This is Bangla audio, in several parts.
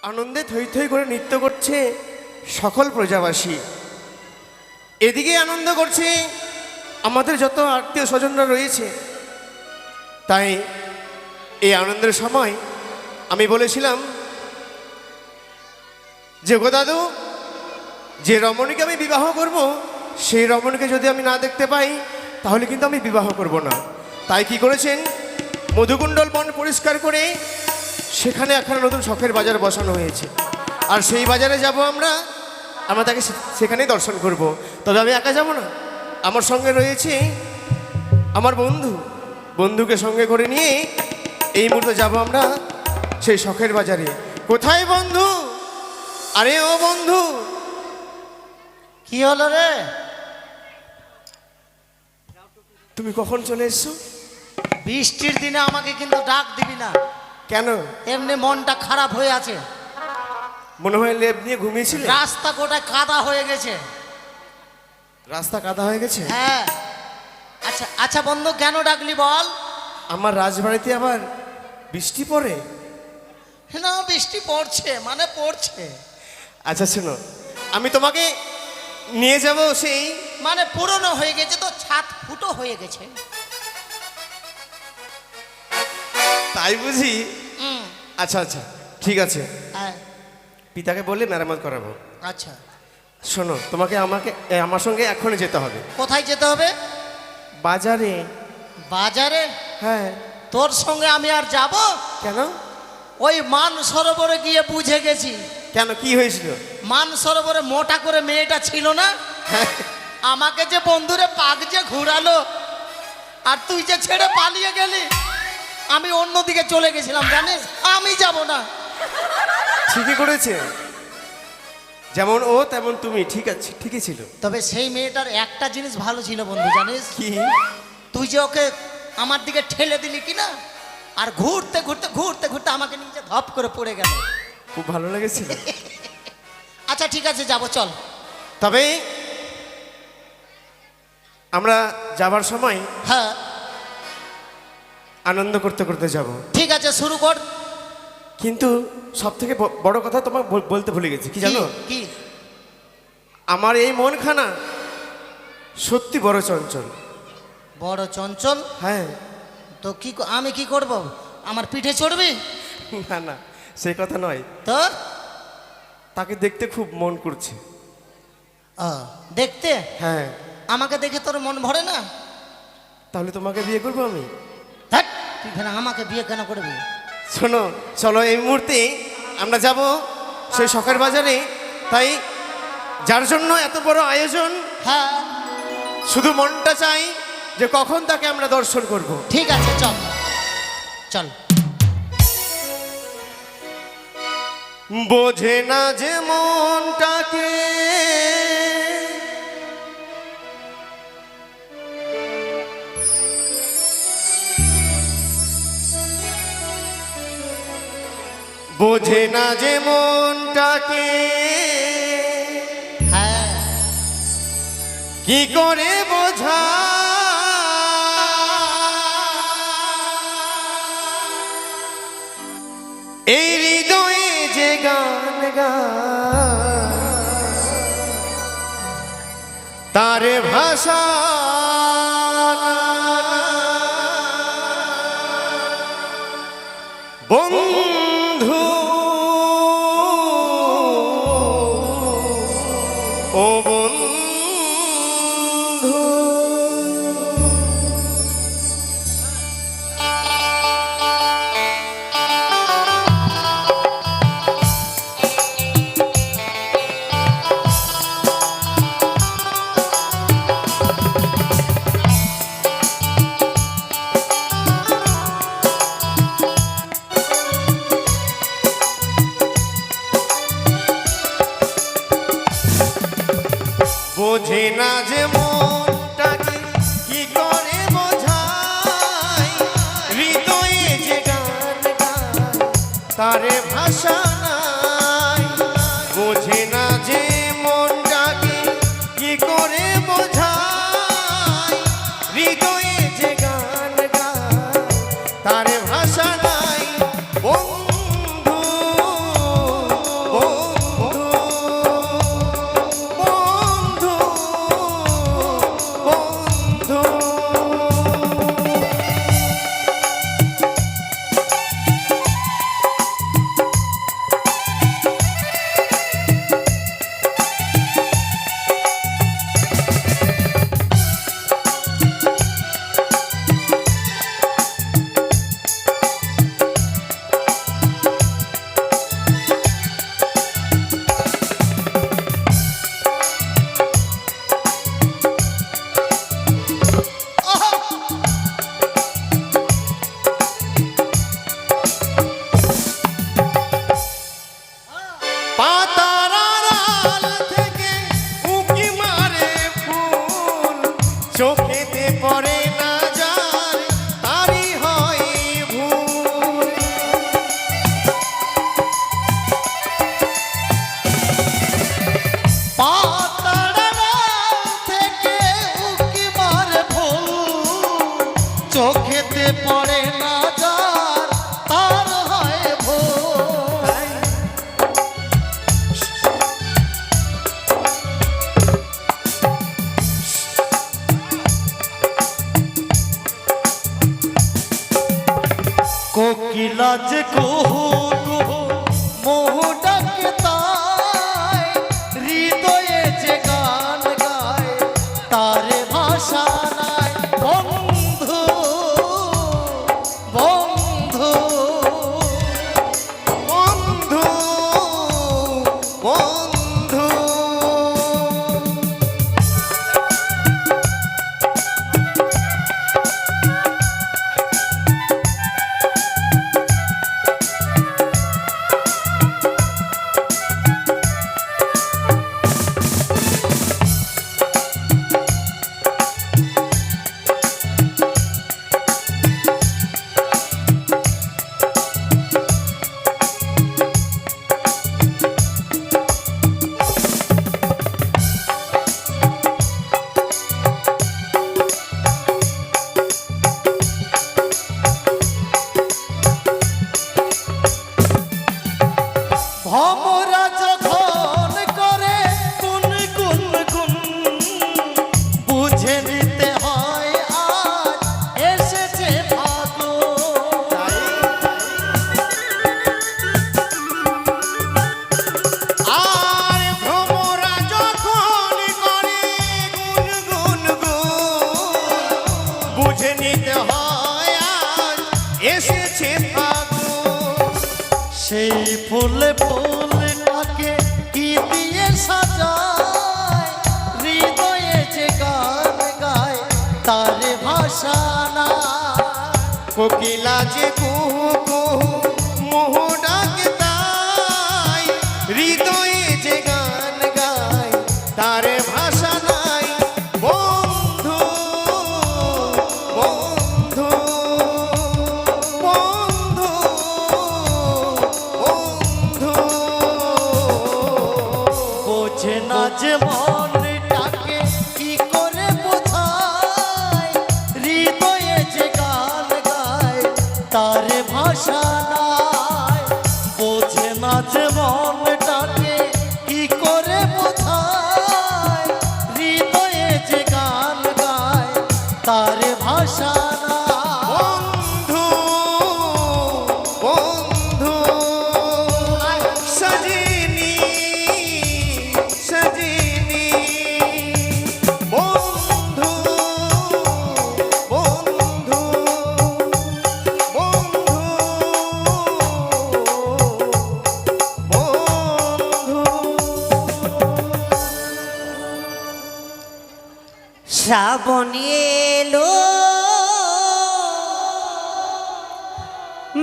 আনন্দে থই থই করে নৃত্য করছে সকল প্রজাবাসী। এদিকে আনন্দ করছে আমাদের যত আত্মীয় স্বজনরা রয়েছে। তাই এই আনন্দের সময় আমি বলেছিলাম যে গো দাদু, যে রমণীকে আমি বিবাহ করব সেই রমণীকে যদি আমি না দেখতে পাই তাহলে কিন্তু আমি বিবাহ করব না। তাই কি করেছেন, মধুকুণ্ডল বন পরিষ্কার করে সেখানে একটা নতুন শখের বাজার বসানো হয়েছে। আর সেই বাজারে যাব আমরা তাকে সেখানেই দর্শন করব। তবে আমি একা যাব না, আমার সঙ্গে রয়েছে আমার বন্ধুকে সঙ্গে করে নিয়ে এই মুহূর্তে যাব আমরা সেই শখের বাজারে। কোথায় বন্ধু? আরে ও বন্ধু, কি হলো রে? তুমি কখন চলে এসছো? বৃষ্টির দিনে আমাকে কিন্তু ডাক দিবি না। কেন? এমনি মনটা খারাপ হয়ে আছে। মনে হয় লেপ নিয়ে ঘুমিয়েছিলে? রাস্তা গোটায় কাদা হয়ে গেছে। রাস্তা কাদা হয়ে গেছে? হ্যাঁ। আচ্ছা আচ্ছা বন্ধু, কেন ডাকলি বল? আমার রাজবাড়িতে আবার বৃষ্টি পড়ে? না, বৃষ্টি পড়ছে মানে পড়ছে। আচ্ছা শোনো, আমি তোমাকে নিয়ে যাব সেই মানে পুরনো হয়ে গেছে তো, ছাদ ফুটো হয়ে গেছে। তাই বুঝি? আচ্ছা আচ্ছা ঠিক আছে, হ্যাঁ পিতাকে বললে মেরামত করাবো। আচ্ছা শোনো, আমার সঙ্গে এখনই যেতে হবে। কোথায় যেতে হবে? বাজারে। বাজারে? হ্যাঁ। তোর সঙ্গে আমি আর যাব? কেন? ওই মান সরোবরে গিয়ে বুঝে গেছি। কেন, কি হয়েছিল? মান সরোবরে মোটা করে মেয়েটা ছিল না, আমাকে যে বন্ধুরে পাক যে ঘুরালো, আর তুই যে ছেড়ে পালিয়ে গেলি, আমি অন্যদিকে চলে গেছিলাম জানিস। আমি যাব না। ঠিকই করেছে, যেমন ও তেমন তুমি। ঠিক আছে, ঠিকই ছিল। তবে সেই মেয়েটার একটা জিনিস ভালো ছিল বন্ধু, জানিস কি? তুই যে ওকে আমার দিকে ঠেলে দিলি কি না, আর ঘুরতে ঘুরতে ঘুরতে ঘুরতে আমাকে নিচে ধপ করে পড়ে গেল। খুব ভালো লেগেছিল। আচ্ছা ঠিক আছে, যাব চল। তবে আমরা যাবার সময় হ্যাঁ আনন্দ করতে করতে যাব। ঠিক আছে, শুরু কর। কিন্তু সব থেকে বড় কথা তোমাকে বলতে ভুলে গেছি, কি জানো? কি? আমার এই মনখানা সত্যি বড় চঞ্চল। বড় চঞ্চল? হ্যাঁ। তো কি আমি কি করব? আমার পিঠে চড়বি? না না, সেই কথা নয়। তো তাকে দেখতে খুব মন করছে। দেখতে? হ্যাঁ। আমাকে দেখে তোর মন ভরে না? তাহলে তোমাকে বিয়ে করবো আমি। ধ্যাৎ, তুই কেন আমাকে বিয়ে কেন করবি? শোনো, চলো এই মুহূর্তে আমরা যাব সেই শখের বাজারে। তাই যার জন্য এত বড় আয়োজন, হ্যাঁ শুধু মনটা চাই যে কখন তাকে আমরা দর্শন করব। ঠিক আছে, চল চল। বোঝে না যে মনটাকে বোঝে না যে মনটাকে, হ্যাঁ কি করে বোঝা এই হৃদয়ে যে গান তার ভাষা বন্ধু ও বন্ধু। বোঝে না যে মনটাকে, কি করে বোঝাই হৃদয়ে যে গান তারে ভাষা নাই। বোঝে না যে মনটাকে, কি করে বোঝাই হৃদয়ে যে গান তারে ভাষা নাই। বন্ধু ভমরা যখন করে কুন কুন কুন, বুঝে নিতে হয় আজ এসেছে ফাগুন। আর ভ্রমরা যখন করে গুন গুন গুন, বুঝে নিতে হয় আজ এসেছে ফাগুন। সেই ফুলে ফুলটাকে কি দিয়ে সাজায়, হৃদয়ে যে গান গায় তার ভাষা না। কোকিলা যে কুহু কুহু মোহ ডাকে তাই, হৃদয়ে যে গান গায় তার ভাষা নাই। বন্ধু বন্ধু বন্ধু বন্ধু, বোঝে না যে মনটাকে কি করে বোঝায়, হৃদয়ে যে গান গায় তার ভাষা নাই। বোঝে না যে মনটাকে কি করে বোঝায়, হৃদয়ে যে গান গায় তার ভাষা নাই। বন্ধু বন্ধু সজিনী সজিনী, বন্ধু বন্ধু বন্ধু শ্রাবণ এলো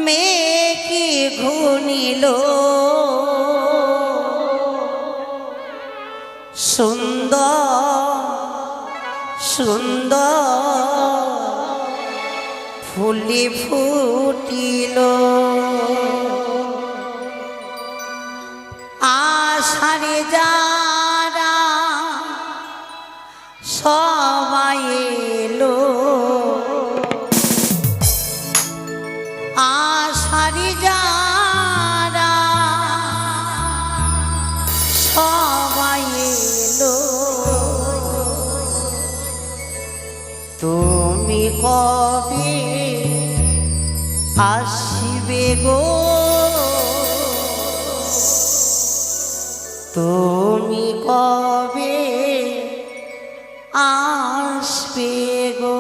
মেঘে ঘুনিল, সুন্দর সুন্দর ফুলি ফুটিল। আষাঢ়ে যারা সবাই এলো, আষাঢ়ে যারা সবাই এলো, তুমি কবে আসবে গো, তুমি কবে আসবে গো।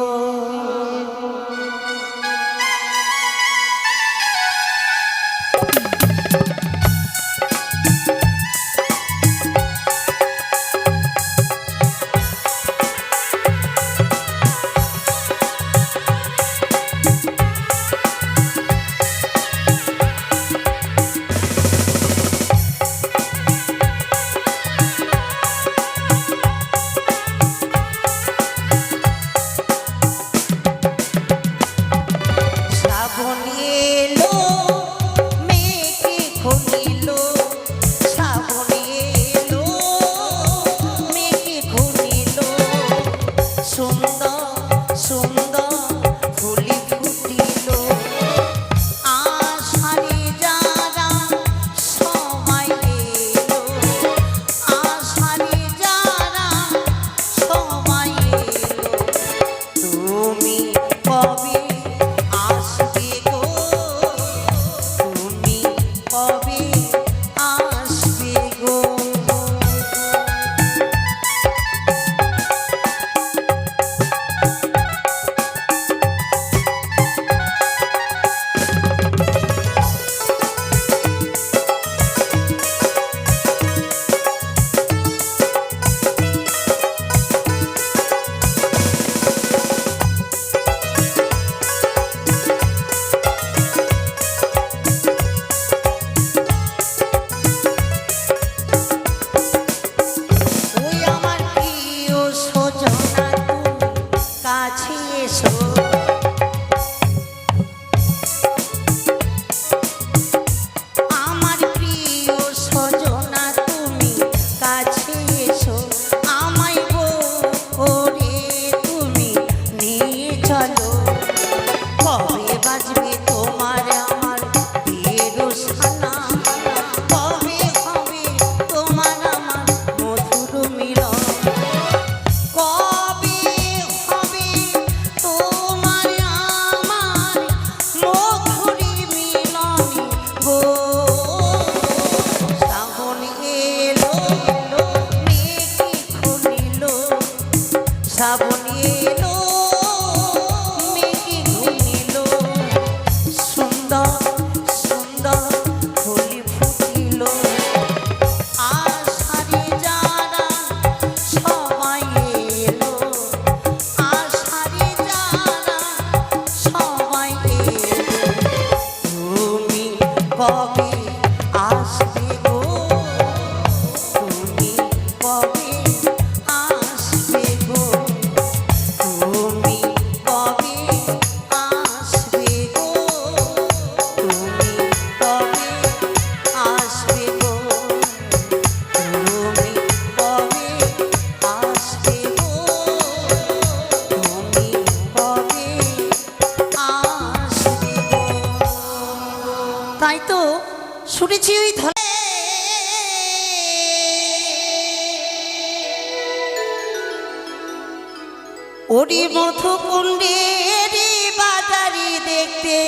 ওরি মধুকুণ্ডের বাজারি দেখতে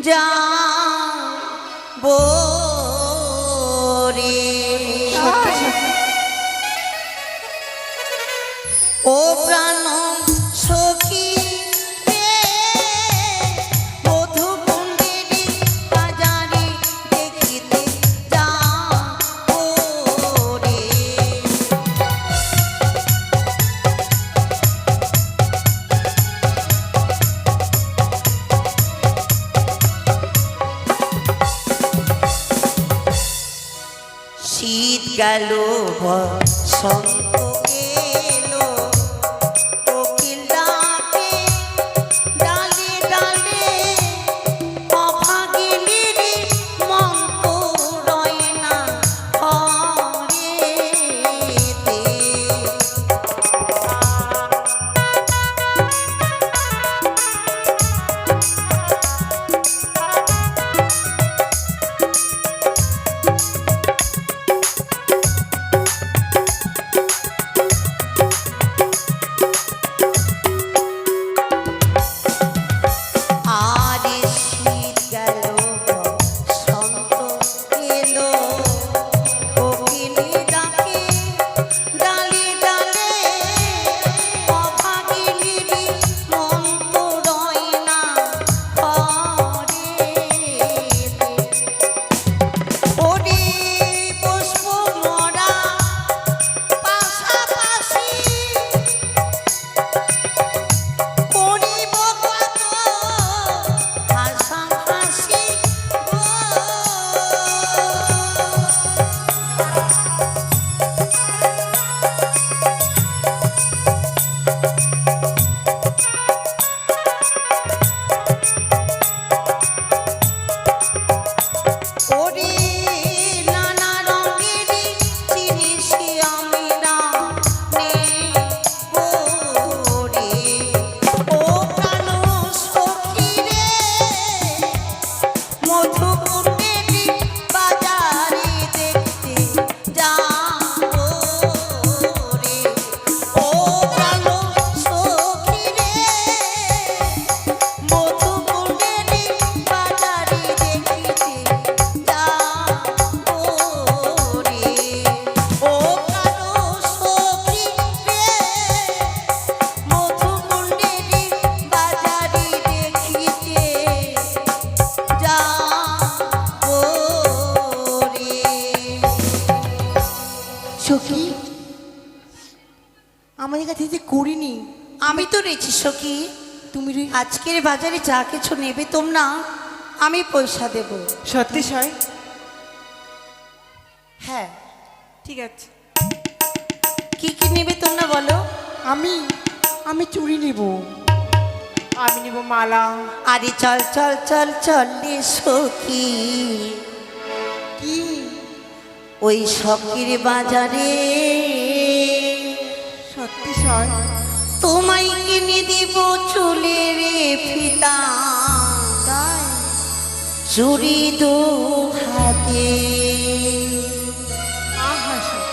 যা রে ও প্রাণ সখী রে, মধুকুণ্ডের বাজারে দেখিতে যাবো রে। শীত গেল বসন্ত এলো, কোকিল ডাকে ডালে ডালে, অভাগিনীর মন তো রয় না ঘরেতে। আর শীত গেল বসন্ত এলো, কোকিল ডাকে ডালে ডালে, অভাগিনীর মন তো রয় না ঘরেতে। ওরে পুষ্প মরা পাশাপাশি করিব কত হাসাহাসি গো। ওরে নানা রঙের জিনিস আমি না নেব রে, ও প্রাণ সখী রে, মধুকুণ্ডের বাজারে দেখতে যাবো রে। ও প্রাণ সখী রে, মধুকুণ্ডের বাজারে দেখিতে যাবো রে। ও প্রাণ সখী রে, মধুকুণ্ডের বাজারে দেখিতে যাবো রে। সখী আমাদের কাছে যে করিনি, আমি তো রেছি সখী, তুমি রে আজকের বাজারে যা কিছু নেবে তোমরা আমি পয়সা দেব। সত্যি সয়? হ্যাঁ, ঠিক আছে। কি কি নেবে তোমরা বলো। আমি আমি চুড়ি নেব, আমি নেব মালা। আরে চল চল চল চল রে সখী, কি ওই শখের বাজারে সত্যি সয়? তোমায় কিনে দিব চুলের ফিতা, তাই? চুড়ি দু হাতে। আহা সখী।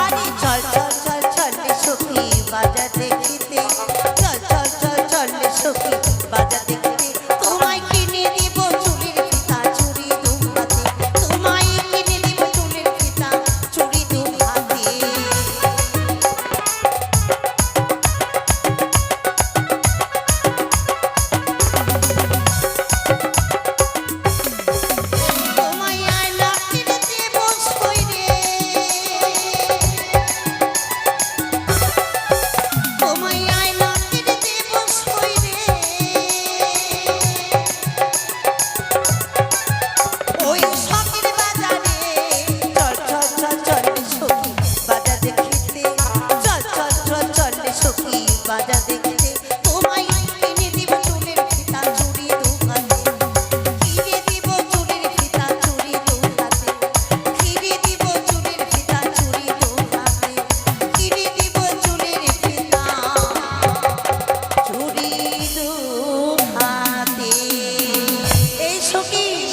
আরে চল চল চল চল রে সখী বাজার দেখিতে, চল চল চল চল রে সখী বাজার দেখিতে, তোমায় কিনে দিব চুলের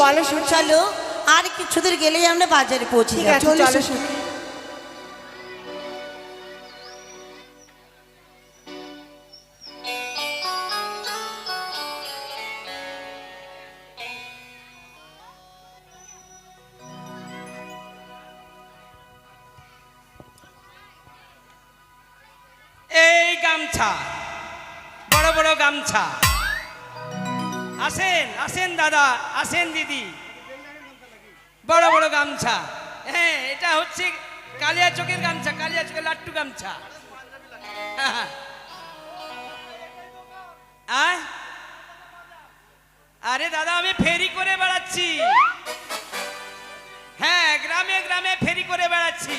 চলো সখী। চলো আর কিছু দূর গেলেই আমরা বাজারে পৌঁছে ঠিক যাবো আছে চলো চলো সখী। সখী। এই গামছা, বড় বড় গামছা। আসেন আসেন দাদা, আসেন দিদি। বড় বড় গামছা, হ্যাঁ এটা হচ্ছে কালিয়া চকের গামছা, কালিয়া চকের লাট্টু গামছা। আয়, আরে দাদা আমি ফেরি করে বেড়াচ্ছি। হ্যাঁ গ্রামে গ্রামে ফেরি করে বেড়াচ্ছি।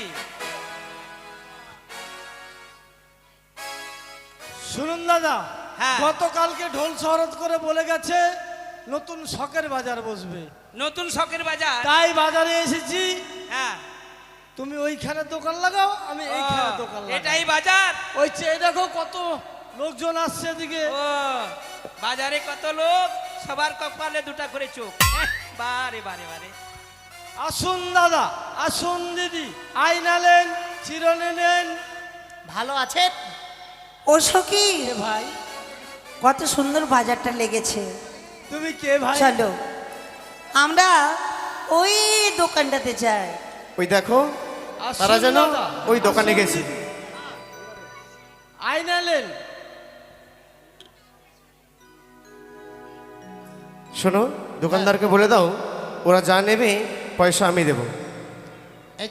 শুনুন দাদা, হ্যাঁ। গতকালকে ঢোল শহরত করে বলে গেছে নতুন শখের বাজার বসবে, নতুন শখের বাজার। তাই বাজারে এসেছি। হ্যাঁ তুমি ওইখানে দোকান লাগাও, আমি এইখানে দোকান লাগাই। এটাই বাজার। ওই চেয়ে দেখো কত লোকজন আসছে এদিকে। ও বাজারে কত লোক, সবার কপালে দুটা করে চোখ। বারে বারে বারে। আসুন দাদা, আসুন দিদি, আয়না নেন, চিরনে নেন। ভালো আছেন? ও সখী কে ভাই? কত সুন্দর বাজারটা লেগেছে। তুমি কে ভাই? চলো আমরা ওই দোকানটাতে যাই। ওই দেখো আসুন তারা যেন দাদা, ওই দোকানে আসুন গেছে। দিদি। আয়না নেন। শোনো, দোকানদারকে বলে দাও ওরা যা নেবে পয়সা আমি দেবো। এই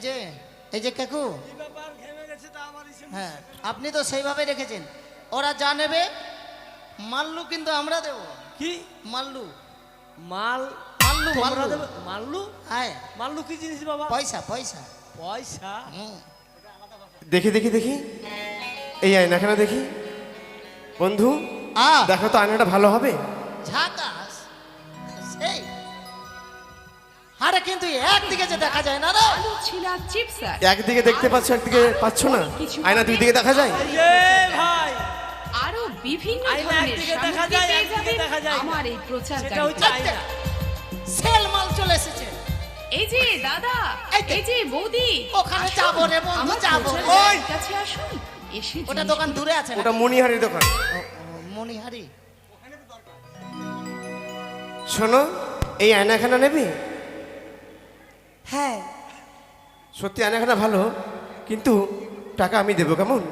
যে কাকু, কি ব্যাপার, ঘেমে গেছে তা আমার ইসে? হ্যাঁ আপনি তো সেইভাবে রেখেছেন। ওরা যা নেবে মাল্লু কিন্তু আমরা দেব। কি মাল্লু মাল? মাল্লু তোমরা মাল্লু দেবে? মাল্লু? হ্যাঁ মাল্লু কি জিনিস বাবা? পয়সা পয়সা। পয়সা? হুম। দেখি দেখি দেখি এই আয়নাখানা দেখি। বন্ধু দেখো তো আয়নাটা ভালো হবে। ঝাকাস সেই আরে কিন্তু একদিকে যে দেখা যায় না রে। আলু ছিলা চিপস আর একদিকে দেখতে পাচ্ছ, একদিকে পাচ্ছ না। আয়না দুই দিকে দেখা যায়। এই যে ভাই, আরো বিভিন্ন আয়না ধরনের একদিকে দেখা সামগ্রী যায়, পেয়ে একদিকে যাবেন দেখা যায় না। আমার এই প্রচার সেটা হচ্ছে আয়না। সেল মাল চলে এসেছে। এই যে দাদা, এই তো। এই যে বৌদি, ওখানে আসুন, যাবো রে বন্ধু, আমার যাবো। প্রচার ওই! গাড়ির কাছে আসুন, এসে ওটা জিনিস- দোকান দূরে আছে না? ওটা মণিহারির দোকান। মণিহারি। শোনো, এই আয়নাখানা নেবে? হ্যাঁ সত্যি আয়নাখানা ভালো, কিন্তু টাকা আমি দেবো কেমন?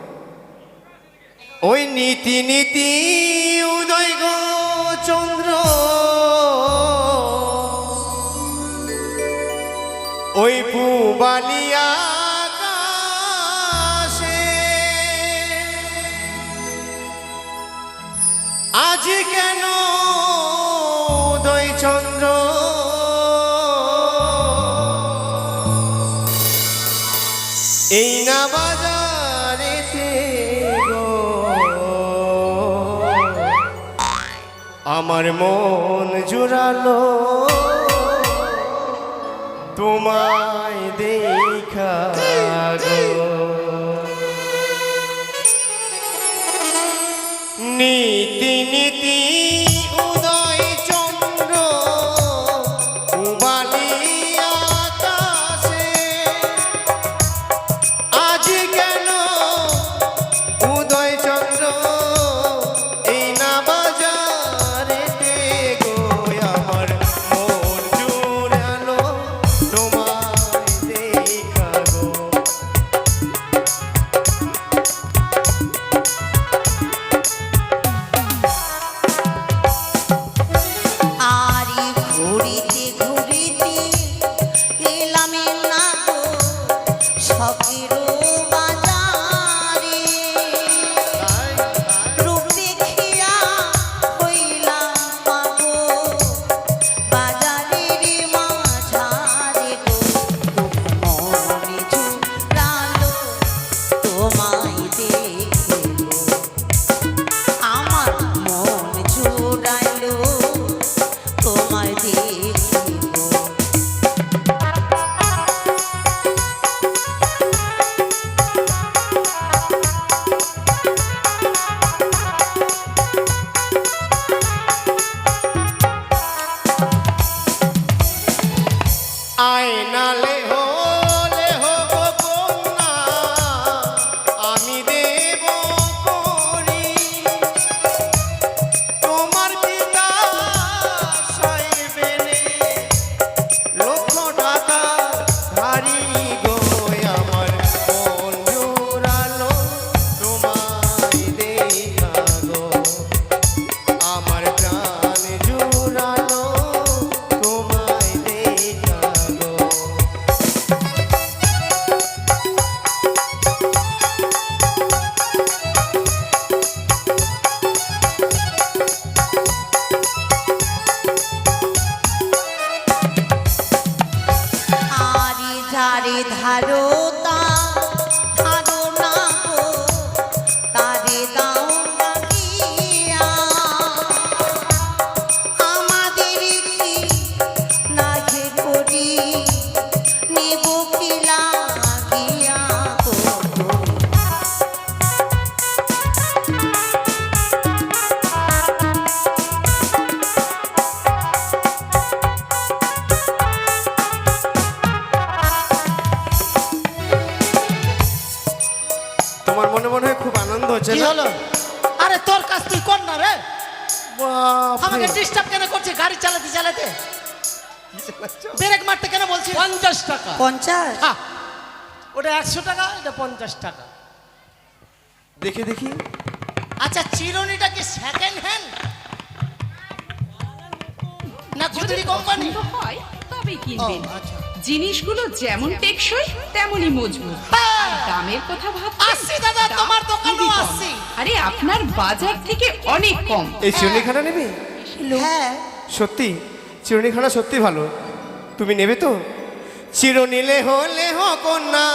ওই নীতি নীতি উদয় গো চন্দ্র, ওই পুবালিয়া আকাশে আজ কেন উদয় চন্দ্র এই না বাজারেতে গো, আমার মন জুড়ালো তোমায় দেখা গো। নীতি নীতি উদয় চন্দ্র উবালিয়া আকাশে আজ কেন উদয় চন্দ্র এই না বাজারেতে গো, আমার মন জুড়ালো তোমায় দেখা গো। তারে ধারো তা ধারো না গো তারে দাও লাগিয়া আমাদের কি না হে করি নেব কি লাগিয়া গো তোমার মনে মনে হয় খুব আনন্দ হচ্ছে কি না? হলো? আরে তোর কাজ তুই কর না রে, বাপরে। আমাকে ডিস্টার্ব কেন করছিস গাড়ি চালাতে চালাতে? ব্রেক মারতে কেন বলছিস? 50 টাকা 50 হ্যাঁ, ওটা 100 টাকা এটা 50 টাকা। দেখি দেখি। আচ্ছা চিরুনিটা কি সেকেন্ড হ্যান্ড না যদি গুদড়ি কোম্পানি? পছন্দ হয় তবে কিনবেন। আচ্ছা। জিনিসগুলো যেমন টেকসই তেমনই মজবুত। আর দামের কথা ভাবছেন? আসছি দাদা, দাম তোমার দোকানেও খুবই কম। আসছি। আরে আপনার বাজার থেকে অনেক কম। এই চিরুনিখানা নেবে? হ্যাঁ সত্যি চিরুনিখানা সত্যি ভালো, তুমি নেবে তো? চিরনিলে হলে কন্যা,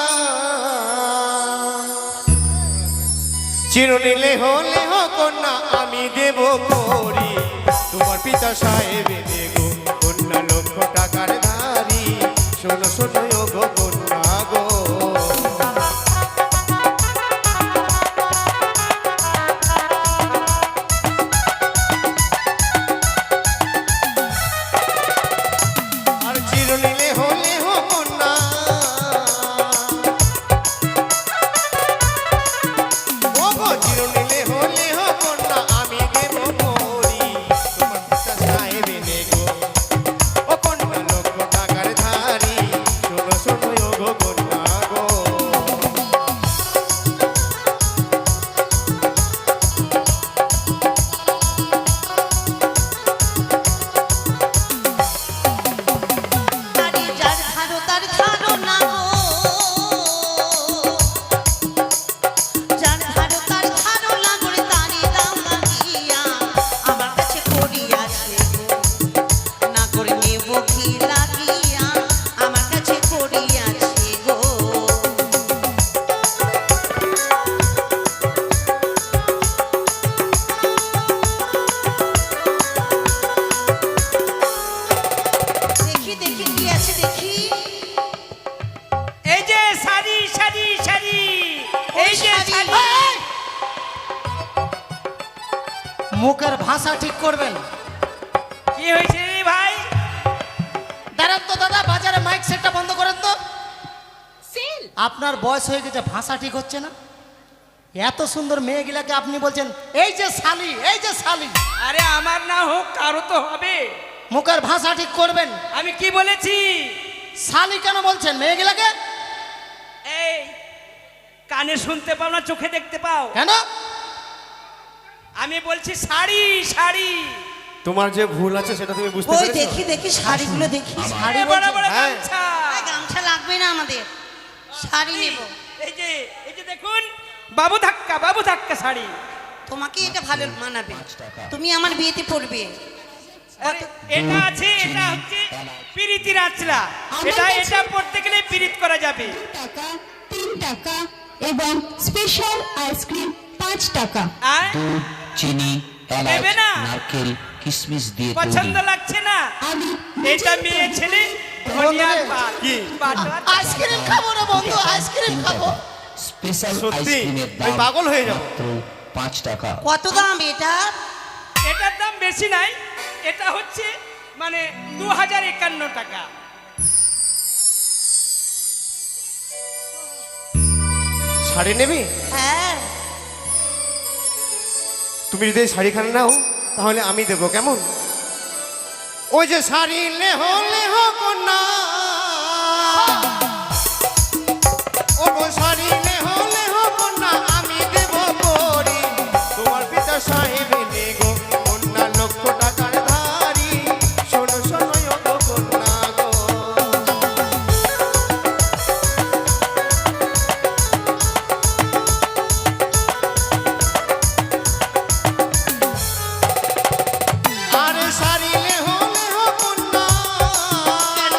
চিরনিলে হলে কন্যা, আমি দেব করি তোমার পিতা সাহেবে দেগো কন্যা, লক্ষ টাকার ধারি, শোনো শোনো ও গো কন্যা গো। আর চিরনিলে হলে কন্যা, ও গো চিরনিলে হলে কন্যা, আমি দেব করি তোমার পিতা সাহেবে নেগো ও কন্যা, লক্ষ টাকার ধারি, শোনো শোনো ও গো কন্যা গো। তারে যার ধারো তার ধারো না গো যার ধারো তার ধারো না করে তারে দাও লাগিয়া আমার কাছে করিয়াছে গো না করে নেব কি লাগিয়া আমার কাছে করিয়াছে গো দেখি দেখি কি আছে দেখি এই যে শাড়ি শাড়ি শাড়ি, এই যে শাড়ি। শাড়ি। এই! মুখের ভাষা ঠিক করবেন। কি হয়েছে রে ভাই? দাঁড়ান তো দাদা, বাজারে মাইক সেটটা বন্ধ করেন তো। সেল আপনার বয়স হয়ে গেছে, ভাষা ঠিক হচ্ছে না। এত সুন্দর মেয়েগুলাকে আপনি বলছেন এই যে শালি, এই যে শালি। আরে আমার না হোক কারো তো হবে। মুখের ভাষা ঠিক করবেন। আমি কি বলেছি? শালি কেন বলছেন মেয়েগুলাকে? এই কানে শুনতে পাও না, চোখে দেখতে পাও? কেন? আমি বলছি শাড়ি শাড়ি। তোমার যে ভুল আছে সেটা তুমি বুঝতে ওই পেরেছো? দেখি দেখি শাড়িগুলো দেখি শাড়ি আরে বড় বড় হ্যাঁ। গামছা। গামছা লাগবে না আমাদের শাড়ি নেব এই যে দেখুন, বাবু ধাক্কা শাড়ি। তোমাকে এটা ভালো মানাবে তুমি আমার বিয়েতে পড়বে আরে, এটা আছে, এটা হচ্ছে পিরিতির আঁচলা। এটা পড়তে গেলে পিরিত করা যাবে। টাকা 3 টাকা এবং স্পেশাল আইসক্রিম 5 টাকা। আর চিনি, এলাচ, নেবে না? নারকেল, কিশমিশ দিয়ে পছন্দ তৈরি। লাগছে না? আমি এটা মেয়ে ছেলে ধনিয়ার পাত। কি? বাটার। আইসক্রিম খাবো না বন্ধু, আইসক্রিম খাবো। স্পেশাল সত্যি আইসক্রিমের আমি দাম পাগল হয়ে যাব। মাত্র 5 টাকা। কত দাম এটা এটার দাম বেশি নাই, এটা হচ্ছে মানে 2051 টাকা। শাড়ি নেবে? হ্যাঁ তুমি যদি এই শাড়িখানা নাও তাহলে আমি দেবো, কেমন? ওই যে শাড়ি লেহ লেহ কন্যা, ও গো শাড়ি লেহ লেহ কন্যা, আমি দেব করি তোমার পিতা সাহেবে নেগো কন্যা, লক্ষ টাকার ধারি, শোনো শোনো ও গো কন্যা গো। আরে শাড়ি লেহ লেহ কন্যা, কেন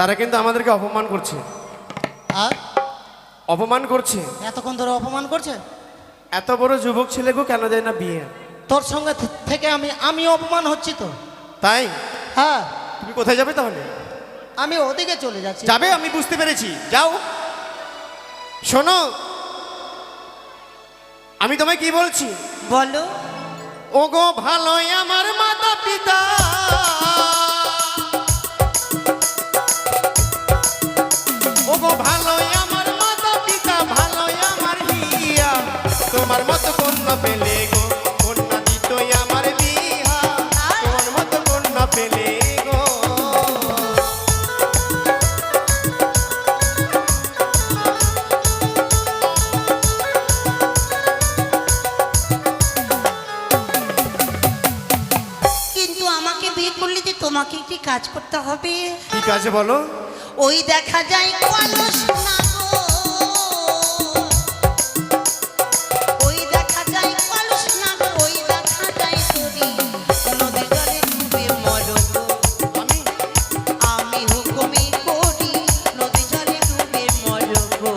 তারা কিন্তু আমাদেরকে অপমান করছে, আর অপমান করছে। এতক্ষণ ধরে অপমান করছে। এত বড় যুবক ছেলেকেও কেন দেয় না বিয়ে? তোর সঙ্গে থেকে আমি অপমান হচ্ছি তো। তাই হ্যাঁ, তুমি কোথায় যাবে তাহলে? আমি ওদিকে চলে যাচ্ছি। যাবে, আমি বুঝতে পেরেছি, যাও। শোনো, আমি তোমায় কি বলছি, বলো। ওগো ভালোই আমার মাতা পিতা, ওগো ভালোই আমার মাতা পিতা, ভালোই আমার হিয়া, তোমার মতো কন্যা পেলে গো, কন্যা দিতই আমার বিহা, তোমার মতো কন্যা পেলে গো। কিন্তু আমাকে বিয়ে করলে যে তোমাকে একটি কাজ করতে হবে। কি কাজে বলো? ওই দেখা যায় কলস না গো, ওই দেখা যায় কলস না গো, ওই দেখা যায় তরি, নদী জলে ডুবে মরো গো। আমি হুকুমি করি, নদী জলে ডুবে মরো গো।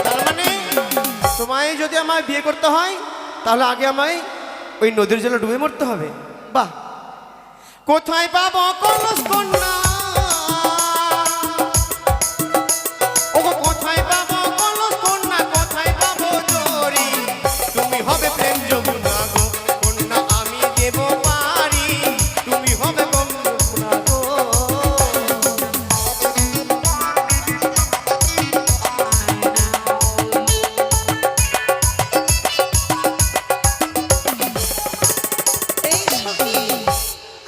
তার মানে তোমায় যদি আমায় বিয়ে করতে হয় তাহলে আগে আমায় ওই নদীর জলে ডুবে মরতে হবে। বাহ, কোথায় পাবো কলস কন্যা, ওগো কোথায় পাবো কলস কন্যা, কোথায় পাবো জরি, তুমি হবে প্রেম যমুনা গো, কন্যা আমি দেব পারি, তুমি হবে যমুনা গো। এই সখী,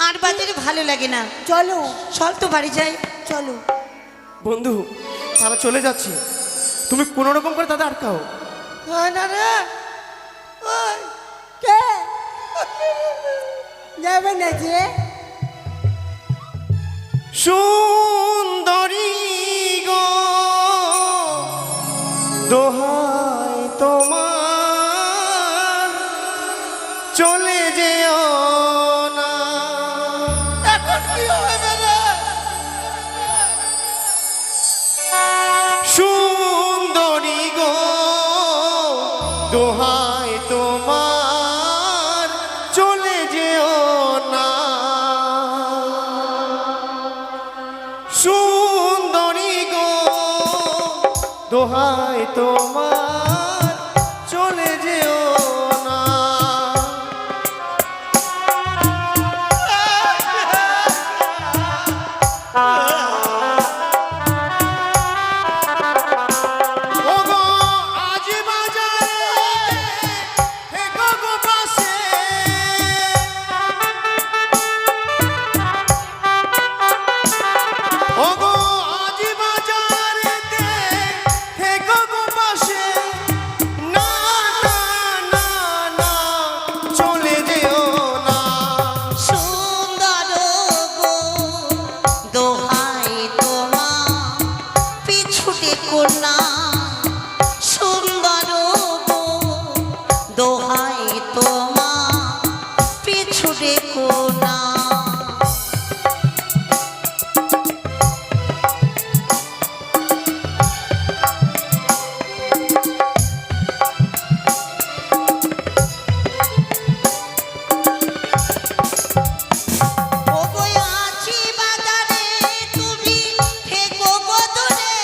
আর বাজারে ভালো লাগে না, চলো চল তো বাড়ি যাই, চলো। বন্ধু, তারা চলে যাচ্ছে, তুমি কোনো রকম করে তাদের আটকাও। না রে, ওই কে যাবে না যে? সুন্দরী গো, দোহাই তোমার, চলে যেও না। এখন কি হবে রে? সুন্দরী গো, দোহাই তোমার, চলে যেও না। সুন্দরী গো, দোহাই তোমার, চলে যেও না। ওগো আজ বাজারে থেকো গো পাশে, ওগো আজ বাজারেতে থেকো গো পাশে, না না না না, চলে যেও না। সুন্দর গো, দোহাই তোমার, পিছুটে কোনা, সুন্দর গো, দোহাই তোমার, পিছুটে কোনা। ওগো আছি বাজারে, তুমি থেকো গো দূরে,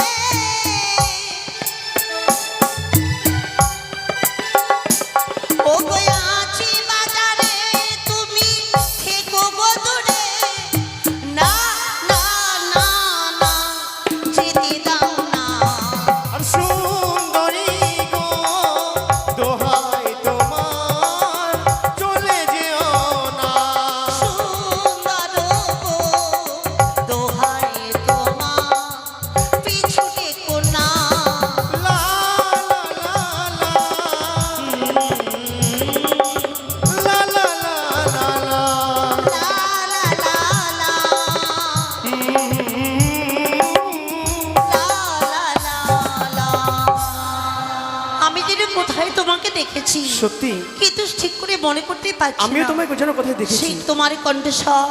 দেখেছি সত্যি কিন্তু ঠিক করে মনে করতেই পারছি আমিও না। তোমায় যেন কোথায় দেখেছি সেই তোমার কণ্ঠস্বর,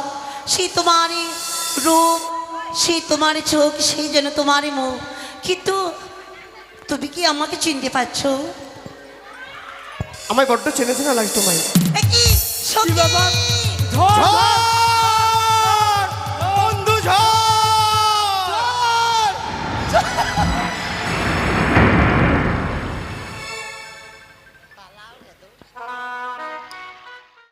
সেই তোমার রূপ, সেই তোমার চোখ, সেই যেন তোমার মুখ, কিন্তু তুমি কি আমাকে চিনতে পারছো? আমায় বড্ড চেনে চেনা লাগছে তোমায়। এ কি সত্যি? বাবা